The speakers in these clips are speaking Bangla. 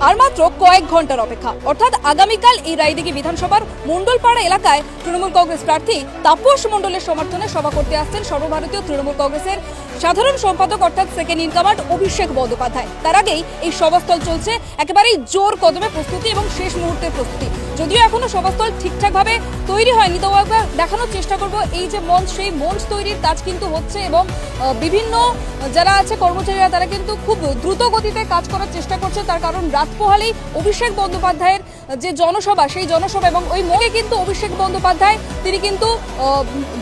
আর মাত্র কয়েক ঘন্টার অপেক্ষা, অর্থাৎ আগামীকাল এই রায়দিঘি বিধানসভার মণ্ডলপাড়া এলাকায় তৃণমূল কংগ্রেস প্রার্থী তাপস মণ্ডলের সমর্থনে সভা করতে আসছেন সর্বভারতীয় তৃণমূল কংগ্রেসের সাধারণ সম্পাদক অর্থাৎ second in command Abhishek Bandyopadhyay. তার আগেই এই সভাস্থল চলছে একেবারেই জোর কদমে প্রস্তুতি এবং শেষ মুহূর্তের প্রস্তুতি। যদিও এখনো সভাস্থল ঠিকঠাকভাবে তৈরি হয়নি, তো একবার দেখানোর চেষ্টা করব এই যে মঞ্চ, সেই মঞ্চ তৈরির কাজ কিন্তু হচ্ছে এবং বিভিন্ন যারা আছে কর্মচারীরা তারা কিন্তু খুব দ্রুত গতিতে কাজ করার চেষ্টা করছে। তার কারণ রাত পোহালেই অভিষেক বন্দ্যোপাধ্যায়ের যে জনসভা, সেই জনসভা এবং ওই মোড়ে কিন্তু অভিষেক বন্দ্যোপাধ্যায় তিনি কিন্তু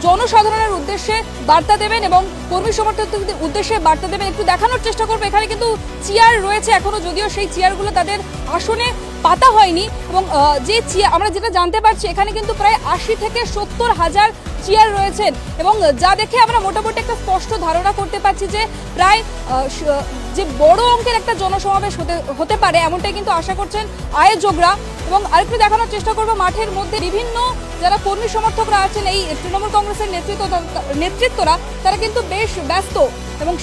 জনসাধারণের উদ্দেশ্যে বার্তা দেবেন এবং কর্মী সমর্থকদের উদ্দেশ্যে বার্তা দেবেন। একটু দেখানোর চেষ্টা করবো, এখানে কিন্তু চেয়ার রয়েছে এখনো, যদিও সেই চেয়ারগুলো তাদের আসনে পাতা হয়নি এবং যে চেয়ার আমরা যেটা জানতে পারছি এখানে কিন্তু প্রায় 80 থেকে 70 হাজার চেয়ার রয়েছেন এবং যা দেখে আমরা মোটামুটি একটা স্পষ্ট ধারণা করতে পারছি যে প্রায় যে বড় অঙ্কের একটা জনসমাবেশ হতে পারে এমনটাই কিন্তু আশা করছেন আয়োজকরা। এবং আরেকটু দেখানোর চেষ্টা করবো মাঠের মধ্যে বিভিন্ন যারা কর্মী সমর্থকরা আছেন এই তৃণমূল কংগ্রেসের নেতৃত্বরা তারা কিন্তু বেশ ব্যস্ত এবং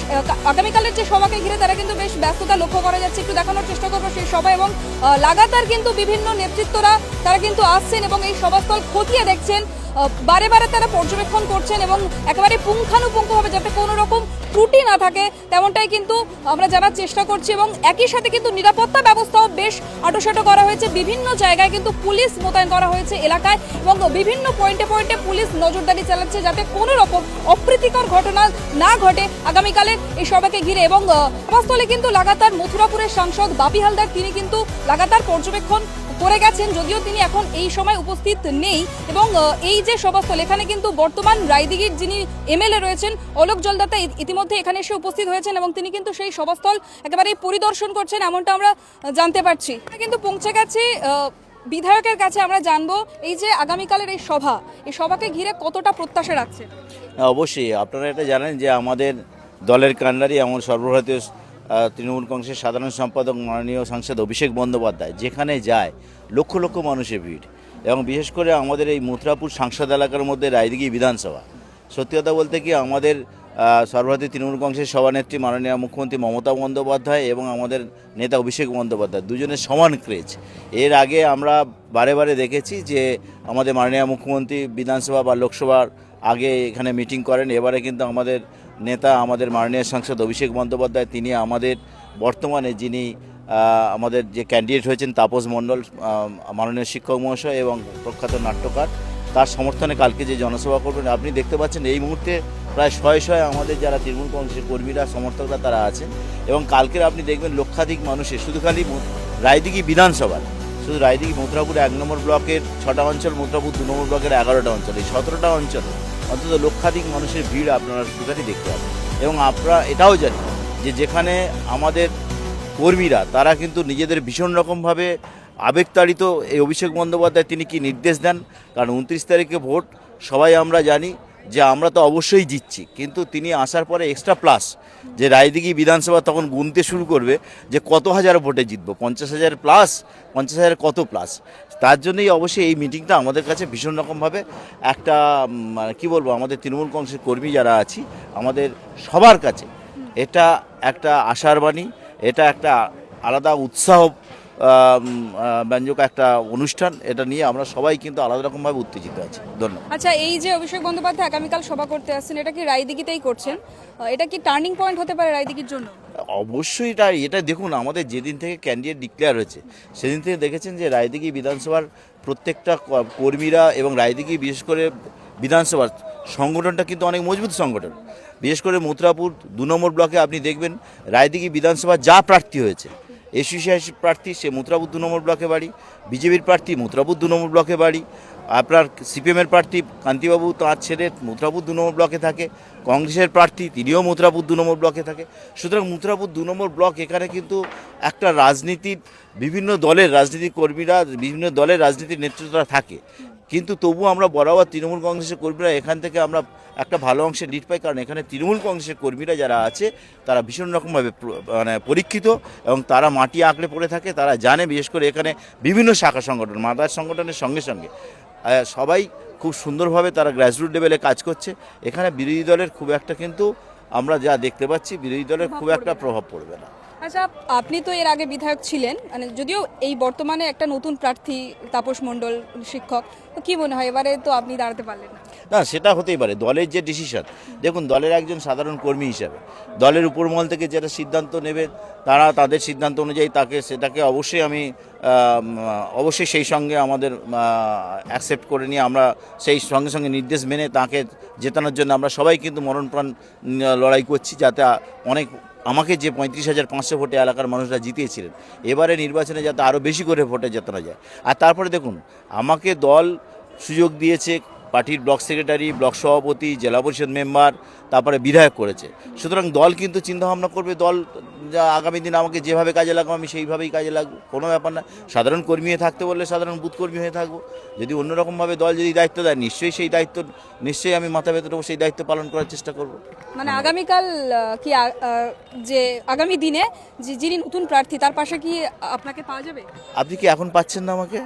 আগামীকালের যে সভাকে ঘিরে তারা কিন্তু বেশ ব্যস্ততা লক্ষ্য করা যাচ্ছে। একটু দেখানোর চেষ্টা করবো সেই সভা এবং লাগাতার কিন্তু বিভিন্ন নেতৃত্বরা তারা কিন্তু আসছেন এবং এই সভাস্থল খতিয়ে দেখছেন, বারে বারে তারা পর্যবেক্ষণ করছেন এবং একেবারে পুঙ্খানুপুঙ্খভাবে যাতে কোনো রকম ত্রুটি না থাকে তেমনটাই কিন্তু আমরা জানার চেষ্টা করছি। এবং একই সাথে কিন্তু নিরাপত্তা ব্যবস্থাও বেশ আঁটোসাঁটো করা হয়েছে, বিভিন্ন জায়গায় কিন্তু পুলিশ মোতায়েন করা হয়েছে এলাকায় এবং বিভিন্ন পয়েন্টে পয়েন্টে পুলিশ নজরদারি চালাচ্ছে যাতে কোনো রকম অপ্রীতিকর ঘটনা না ঘটে আগামীকালের এই সভাকে ঘিরে। এবং সভাস্থলে কিন্তু লাগাতার মথুরাপুরের সাংসদ বাপি হালদার তিনি কিন্তু লাগাতার পর্যবেক্ষণ করে গেছেন, যদিও তিনি এখন এই সময় উপস্থিত নেই। এবং এই যে সভাস্থল এখানে কিন্তু বর্তমান রায়দিঘির যিনি এমএলএ রয়েছেন অলোক জলদাতা ইতিমধ্যে এখানে এসে উপস্থিত হয়েছেন এবং তিনি কিন্তু সেই সভাস্থল একেবারেই পরিদর্শন করছেন এমনটা আমরা জানতে পারছি। কিন্তু পৌঁছে গেছি বিধায়কের কাছে, আমরা জানবো এই যে আগামীকালের এই সভাকে ঘিরে কতটা প্রত্যাশা রাখছে। অবশ্যই আপনারা এটা জানেন যে আমাদের দলের কান্ডারি এমন সর্বভারতীয় তৃণমূল কংগ্রেসের সাধারণ সম্পাদক মাননীয় সাংসদ অভিষেক বন্দ্যোপাধ্যায় যেখানে যায় লক্ষ লক্ষ মানুষের ভিড়, এবং বিশেষ করে আমাদের এই মথুরাপুর সাংসদ এলাকার মধ্যে রায়দিঘি বিধানসভা। সত্যি কথা বলতে কি আমাদের সর্বভারতীয় তৃণমূল কংগ্রেসের সভানেত্রী মাননীয় মুখ্যমন্ত্রী মমতা বন্দ্যোপাধ্যায় এবং আমাদের নেতা অভিষেক বন্দ্যোপাধ্যায় দুজনের সমান ক্রেজ। এর আগে আমরা বারে বারে দেখেছি যে আমাদের মাননীয় মুখ্যমন্ত্রী বিধানসভা বা লোকসভার আগে এখানে মিটিং করেন। এবারে কিন্তু আমাদের নেতা আমাদের মাননীয় সাংসদ অভিষেক বন্দ্যোপাধ্যায় তিনি আমাদের বর্তমানে যিনি আমাদের যে ক্যান্ডিডেট হয়েছেন তাপস মণ্ডল মাননীয় শিক্ষক মহাশয় এবং প্রখ্যাত নাট্যকার, তার সমর্থনে কালকে যে জনসভা করবেন আপনি দেখতে পাচ্ছেন এই মুহূর্তে প্রায় শয়ে শয়ে আমাদের যারা তৃণমূল কংগ্রেসের কর্মীরা সমর্থকরা তারা আছেন। এবং কালকের আপনি দেখবেন লক্ষাধিক মানুষের শুধু খালি রায়দিঘি বিধানসভার শুধু রায়দিঘি মথুরাপুর 1 নম্বর ব্লকের 6টা অঞ্চল, মথুরাপুর 2 নম্বর ব্লকের 11টা অঞ্চল, এই 17টা অঞ্চলে অন্তত লক্ষাধিক মানুষের ভিড় আপনারা শুধুখালি দেখতে পাবেন। এবং আপনারা এটাও জানেন যে যেখানে আমাদের কর্মীরা তারা কিন্তু নিজেদের ভীষণ রকমভাবে আবেগতাড়িত, এই অভিষেক বন্দ্যোপাধ্যায় তিনি কি নির্দেশ দেন, কারণ 29 তারিখে ভোট সবাই আমরা জানি যে আমরা তো অবশ্যই জিতছি, কিন্তু তিনি আসার পরে এক্সট্রা প্লাস যে রায়দিঘি বিধানসভা তখন গুনতে শুরু করবে যে কত হাজার ভোটে জিতবো, 50,000 প্লাস, 50,000 কত প্লাস। তার জন্যই অবশ্যই এই মিটিংটা আমাদের কাছে ভীষণ রকমভাবে একটা কি বলবো আমাদের তৃণমূল কংগ্রেসের কর্মী যারা আছি আমাদের সবার কাছে এটা একটা আশার বাণী, এটা একটা আলাদা উৎসাহ ব্যঞ্জক একটা অনুষ্ঠান। এটা নিয়ে আমরা সবাই কিন্তু আলাদা রকমভাবে উত্তেজিত আছি। ধন্যবাদ। আচ্ছা, এই যে অভিষেক বন্দ্যোপাধ্যায় আগামীকাল সভা করতে আসছেন, এটা কি রায়দিঘিতেই করছেন? এটা কি টার্নিং পয়েন্ট হতে পারে রায়দিঘির জন্য? অবশ্যই এটা দেখুন আমাদের যেদিন থেকে ক্যান্ডিডেট ডিক্লেয়ার হয়েছে সেদিন থেকে দেখেছেন যে রায়দিঘি বিধানসভার প্রত্যেকটা কর্মীরা এবং রায়দিঘি বিশেষ করে বিধানসভার সংগঠনটা কিন্তু অনেক মজবুত সংগঠন। বিশেষ করে মথুরাপুর 2 নম্বর ব্লকে আপনি দেখবেন রায়দিঘি বিধানসভার যা প্রার্থী হয়েছে, এসইসিআই প্রার্থী সে মথুরাপুর 2 নম্বর ব্লকে বাড়ি, বিজেপির প্রার্থী মথুরাপুর 2 নম্বর ব্লকে বাড়ি, আপনার সিপিএমের প্রার্থী কান্তিবাবু তাঁর ছেলে মথুরাপুর 2 নম্বর ব্লকে থাকে, কংগ্রেসের প্রার্থী তিনিও মথুরাপুর 2 নম্বর ব্লকে থাকে। সুতরাং মথুরাপুর 2 নম্বর ব্লক এখানে কিন্তু একটা রাজনীতির বিভিন্ন দলের রাজনীতিক কর্মীরা বিভিন্ন দলের রাজনীতির নেতৃত্বরা থাকে, কিন্তু তবুও আমরা বরাবর তৃণমূল কংগ্রেসের কর্মীরা এখান থেকে আমরা একটা ভালো অংশে লিড পাই, কারণ এখানে তৃণমূল কংগ্রেসের কর্মীরা যারা আছে তারা ভীষণ রকমভাবে পরীক্ষিত এবং তারা মাটি আঁকড়ে পড়ে থাকে। তারা জানে বিশেষ করে এখানে বিভিন্ন শাখা সংগঠন মাদার সংগঠনের সঙ্গে সঙ্গে সবাই খুব সুন্দরভাবে তারা গ্রাসরুট লেভেলে কাজ করছে। এখানে বিরোধী দলের খুব একটা কিন্তু আমরা যা দেখতে পাচ্ছি বিরোধী দলের খুব একটা প্রভাব পড়বে না। আচ্ছা, আপনি তো এর আগে বিধায়ক ছিলেন, মানে যদিও এই বর্তমানে একটা নতুন প্রার্থী তাপস মণ্ডল শিক্ষক, তো কি মনে হয় এবারে তো আপনি দাঁড়াতে পারলেন না? না, সেটা হতেই পারে, দলের যে ডিসিশন, দেখুন দলের একজন সাধারণ কর্মী হিসাবে দলের উপরমহল থেকে যেটা সিদ্ধান্ত নেবে তারা তাদের সিদ্ধান্ত অনুযায়ী সেটাকে অবশ্যই আমি অবশ্যই সেই সঙ্গে আমাদের অ্যাকসেপ্ট করে নিয়ে আমরা সেই সঙ্গে সঙ্গে নির্দেশ মেনে তাকে জেতানোর জন্য আমরা সবাই কিন্তু মরণপ্রাণ লড়াই করছি, যাতে অনেক আমাকে যে 35,500 ভোটে এলাকার মানুষরা জিতিয়েছিলেন এবারে নির্বাচনে যাতে আরও বেশি করে ভোটে জেতানো যায়। আর তারপরে দেখুন, আমাকে দল সুযোগ দিয়েছে, পার্টির ব্লক সেক্রেটারি, ব্লক সভাপতি, জেলা পরিষদ মেম্বার, তারপরে বিধায়ক করেছে। সুতরাং দল কিন্তু চিন্তাভাবনা করবে, দল যা আগামী দিন আমাকে যেভাবে কাজে লাগবো আমি সেইভাবেই কাজে লাগবো, কোনো ব্যাপার না। সাধারণ কর্মী হয়ে থাকতে বললে সাধারণ বুথ কর্মী হয়ে থাকবো, যদি অন্যরকমভাবে দল যদি দায়িত্ব দেয় নিশ্চয়ই সেই দায়িত্ব নিশ্চয়ই আমি মাথা পেতে দেবো, সেই দায়িত্ব পালন করার চেষ্টা করব। মানে আগামীকাল যে আগামী দিনে যিনি নতুন প্রার্থী তার পাশে কি আপনাকে পাওয়া যাবে? আপনি কি এখন পাচ্ছেন না আমাকে?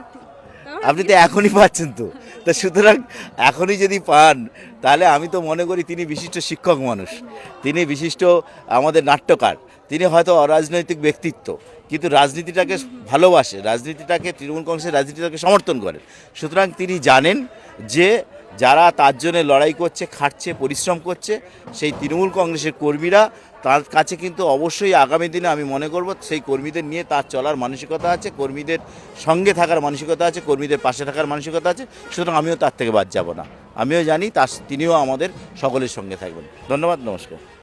আপনি তো এখনই পাচ্ছেন, তো তা সুতরাং এখনই যদি পান তাহলে আমি তো মনে করি তিনি বিশিষ্ট শিক্ষক মানুষ, তিনি বিশিষ্ট আমাদের নাট্যকার, তিনি হয়তো অরাজনৈতিক ব্যক্তিত্ব কিন্তু রাজনীতিটাকে ভালোবাসে, রাজনীতিটাকে তৃণমূল কংগ্রেসের রাজনীতিটাকে সমর্থন করেন। সুতরাং তিনি জানেন যে যারা তার জন্য লড়াই করছে, খাটছে, পরিশ্রম করছে, সেই তৃণমূল কংগ্রেসের কর্মীরা তার কাছে কিন্তু অবশ্যই আগামী দিনে আমি মনে করব সেই কর্মীদের নিয়ে তার চলার মানসিকতা আছে, কর্মীদের সঙ্গে থাকার মানসিকতা আছে, কর্মীদের পাশে থাকার মানসিকতা আছে। সুতরাং আমিও তার থেকে বাদ যাব না, আমিও জানি তিনিও আমাদের সকলের সঙ্গে থাকবেন। ধন্যবাদ, নমস্কার।